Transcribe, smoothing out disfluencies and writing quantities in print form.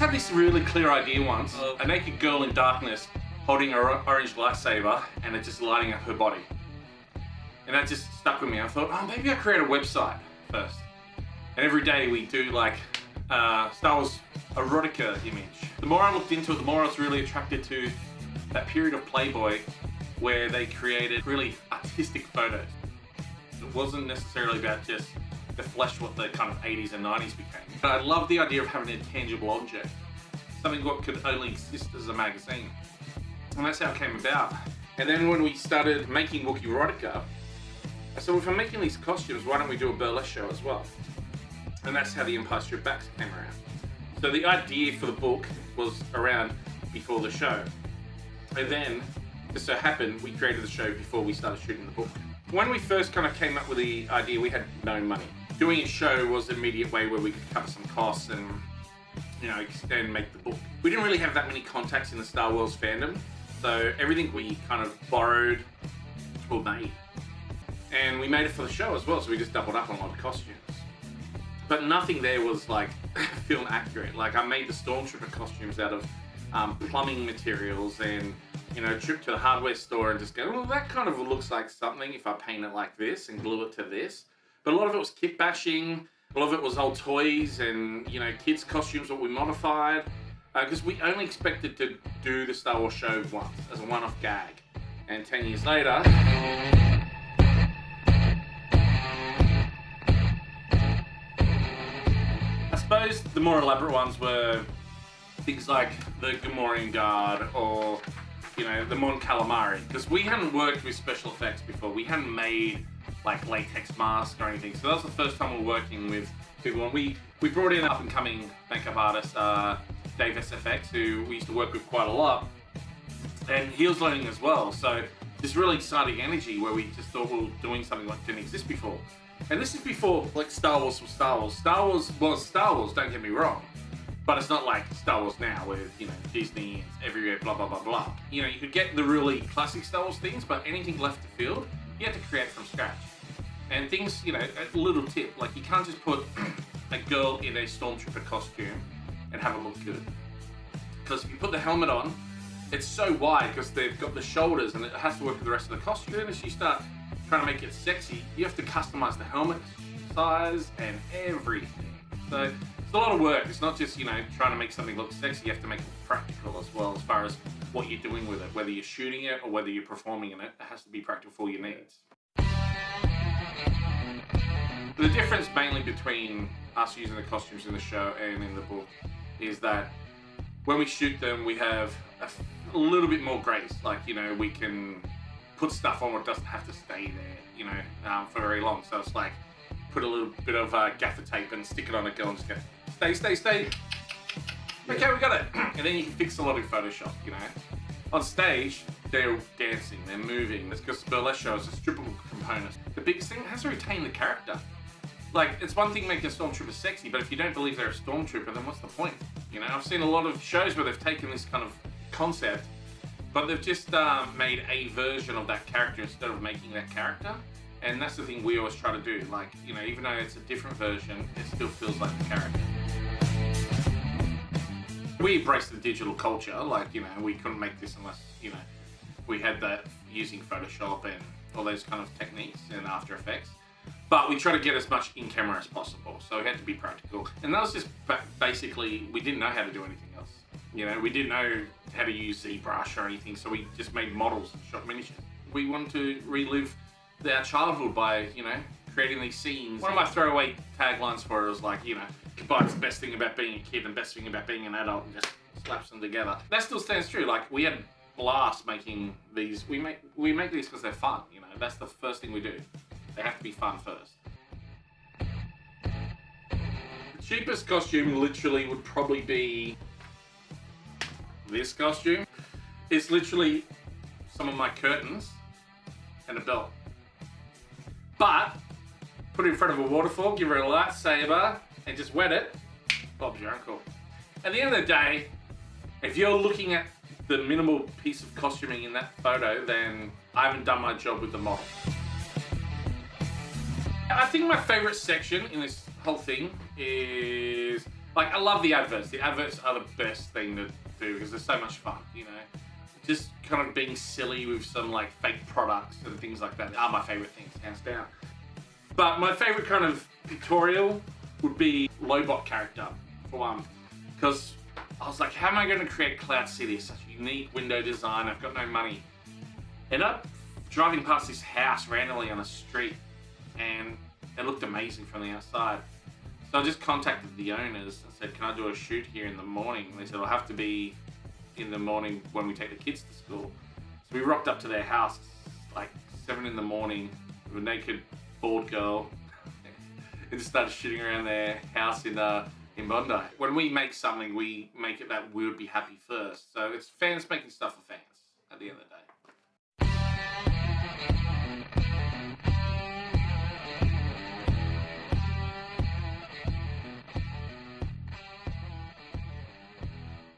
had this really clear idea once. A naked girl in darkness holding an orange lightsaber and it just lighting up her body. And that just stuck with me. I thought, oh, maybe I'll create a website first. And every day we do like Star Wars erotica image. The more I looked into it, the more I was really attracted to that period of Playboy where they created really artistic photos. It wasn't necessarily about just the flesh what the kind of 80s and 90s became. But I love the idea of having a tangible object, something what could only exist as a magazine. And that's how it came about. And then when we started making Wookieerotica, I said, well, if I'm making these costumes, why don't we do a burlesque show as well? And that's how the Empire Strip Backs came around. So the idea for the book was around before the show. And then, just so happened, we created the show before we started shooting the book. When we first kind of came up with the idea, we had no money. Doing a show was an immediate way where we could cover some costs and, you know, extend, make the book. We didn't really have that many contacts in the Star Wars fandom, so everything we kind of borrowed or made. And we made it for the show as well, so we just doubled up on a lot of costumes. But nothing there was like film accurate. Like I made the Stormtrooper costumes out of plumbing materials and, you know, trip to the hardware store and just go, well, that kind of looks like something if I paint it like this and glue it to this. But a lot of it was kit bashing, a lot of it was old toys and, you know, kids' costumes that we modified. Because we only expected to do the Star Wars show once, as a one-off gag. And 10 years later... I suppose the more elaborate ones were things like the Gamorrean Guard or, you know, the Mon Calamari. Because we hadn't worked with special effects before. We hadn't made like latex masks or anything. So that was the first time we were working with people. And we brought in up and coming makeup artist, Dave SFX, who we used to work with quite a lot. And he was learning as well. So this really exciting energy where we just thought we were doing something like didn't exist before. And this is before like Star Wars was Star Wars. Star Wars was Star Wars, don't get me wrong. But it's not like Star Wars now where, you know, Disney is everywhere, blah, blah, blah, blah. You know, you could get the really classic Star Wars things, but anything left to field, you have to create from scratch. And things, you know, a little tip, like you can't just put a girl in a Stormtrooper costume and have it look good. Because if you put the helmet on, it's so wide because they've got the shoulders and it has to work with the rest of the costume. Then as you start trying to make it sexy, you have to customize the helmet size and everything. So it's a lot of work. It's not just, you know, trying to make something look sexy. You have to make it practical as well as far as what you're doing with it. Whether you're shooting it or whether you're performing in it, it has to be practical for your needs. The difference mainly between us using the costumes in the show and in the book is that when we shoot them, we have a little bit more grace. Like, you know, we can put stuff on where it doesn't have to stay there, you know, for very long. So it's like, put a little bit of gaffer tape and stick it on a girl and just go, stay, stay, stay. Okay, we got it. And then you can fix a lot in Photoshop, you know. On stage, they're dancing, they're moving. That's because the burlesque show is a strippable component. The biggest thing, it has to retain the character. Like, it's one thing making a Stormtrooper sexy, but if you don't believe they're a Stormtrooper, then what's the point? You know, I've seen a lot of shows where they've taken this kind of concept, but they've just made a version of that character instead of making that character. And that's the thing we always try to do. Like, you know, even though it's a different version, it still feels like the character. We embraced the digital culture. Like, you know, we couldn't make this unless, you know, we had that using Photoshop and all those kind of techniques and After Effects. But we try to get as much in camera as possible, so it had to be practical. And that was just basically, we didn't know how to do anything else. You know, we didn't know how to use ZBrush or anything, so we just made models and shot miniatures. We wanted to relive our childhood by, you know, creating these scenes. One of my throwaway taglines for it was like, you know, combines the best thing about being a kid and best thing about being an adult and just slaps them together. That still stands true. Like, we had blast making these. We make these because they're fun, you know. That's the first thing we do. They have to be fun first. The cheapest costume literally would probably be this costume. It's literally some of my curtains and a belt. But put it in front of a waterfall, give her a lightsaber, and just wet it. Bob's your uncle. At the end of the day, if you're looking at the minimal piece of costuming in that photo, then I haven't done my job with the model. I think my favorite section in this whole thing is Like, I love the adverts. The adverts are the best thing to do because they're so much fun, you know? Just kind of being silly with some like fake products and things like that are my favorite things, hands down. But my favorite kind of pictorial would be Lobot character, for one. Because I was like, how am I going to create Cloud City? Such a unique window design. I've got no money. Ended up driving past this house randomly on a street, and it looked amazing from the outside. So I just contacted the owners and said, can I do a shoot here in the morning? And they said, it'll have to be in the morning when we take the kids to school. So we rocked up to their house like 7 in the morning with a naked bald girl and just started shooting around their house in Bondi. When we make something, we make it that we would be happy first. So it's fans making stuff for fans at the end of the day.